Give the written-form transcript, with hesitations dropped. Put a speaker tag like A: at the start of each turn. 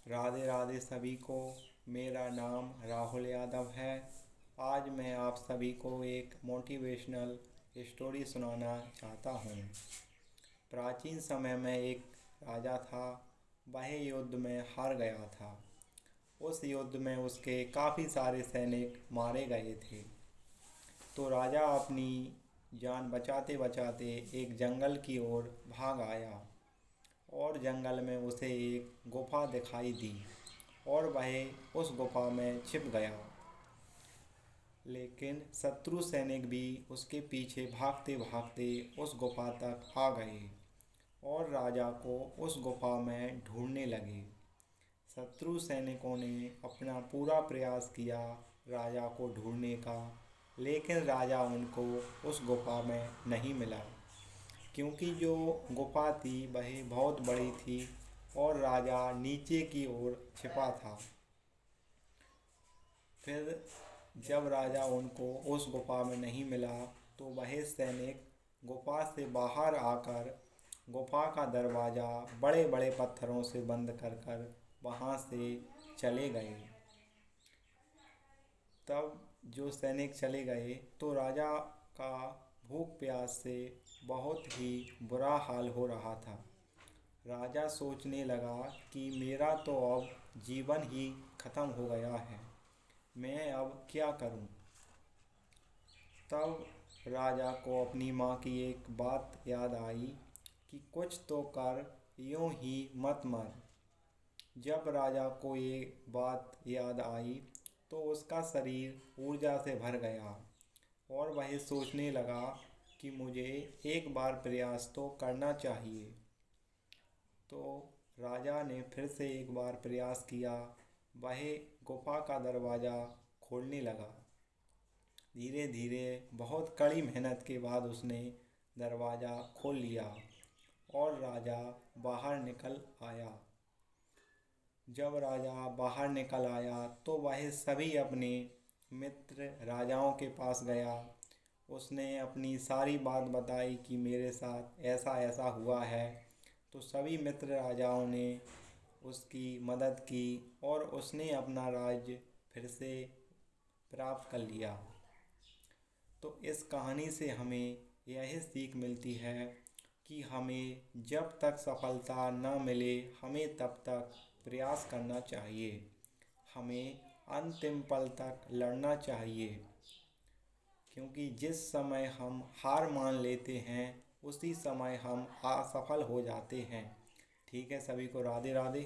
A: राधे राधे सभी को। मेरा नाम राहुल यादव है। आज मैं आप सभी को एक मोटिवेशनल स्टोरी सुनाना चाहता हूँ। प्राचीन समय में एक राजा था। वह युद्ध में हार गया था। उस युद्ध में उसके काफ़ी सारे सैनिक मारे गए थे। तो राजा अपनी जान बचाते बचाते एक जंगल की ओर भाग आया और जंगल में उसे एक गुफा दिखाई दी और वह उस गुफा में छिप गया। लेकिन शत्रु सैनिक भी उसके पीछे भागते भागते उस गुफा तक आ गए और राजा को उस गुफा में ढूंढने लगे। शत्रु सैनिकों ने अपना पूरा प्रयास किया राजा को ढूंढने का, लेकिन राजा उनको उस गुफा में नहीं मिला, क्योंकि जो गुफा थी वह बहुत बड़ी थी और राजा नीचे की ओर छिपा था। फिर जब राजा उनको उस गुफा में नहीं मिला तो वह सैनिक गुफा से बाहर आकर गुफा का दरवाज़ा बड़े बड़े पत्थरों से बंद कर कर वहाँ से चले गए। तब जो सैनिक चले गए तो राजा का भूख प्यास से बहुत ही बुरा हाल हो रहा था। राजा सोचने लगा कि मेरा तो अब जीवन ही खत्म हो गया है, मैं अब क्या करूं। तब राजा को अपनी माँ की एक बात याद आई कि कुछ तो कर, यूं ही मत मर। जब राजा को ये बात याद आई तो उसका शरीर ऊर्जा से भर गया और वह सोचने लगा कि मुझे एक बार प्रयास तो करना चाहिए। तो राजा ने फिर से एक बार प्रयास किया। वह गुफा का दरवाज़ा खोलने लगा। धीरे धीरे बहुत कड़ी मेहनत के बाद उसने दरवाज़ा खोल लिया और राजा बाहर निकल आया। जब राजा बाहर निकल आया तो वह सभी अपने मित्र राजाओं के पास गया। उसने अपनी सारी बात बताई कि मेरे साथ ऐसा ऐसा हुआ है। तो सभी मित्र राजाओं ने उसकी मदद की और उसने अपना राज्य फिर से प्राप्त कर लिया। तो इस कहानी से हमें यह सीख मिलती है कि हमें जब तक सफलता न मिले हमें तब तक प्रयास करना चाहिए। हमें अंतिम पल तक लड़ना चाहिए, क्योंकि जिस समय हम हार मान लेते हैं उसी समय हम असफल हो जाते हैं। ठीक है, सभी को राधे राधे।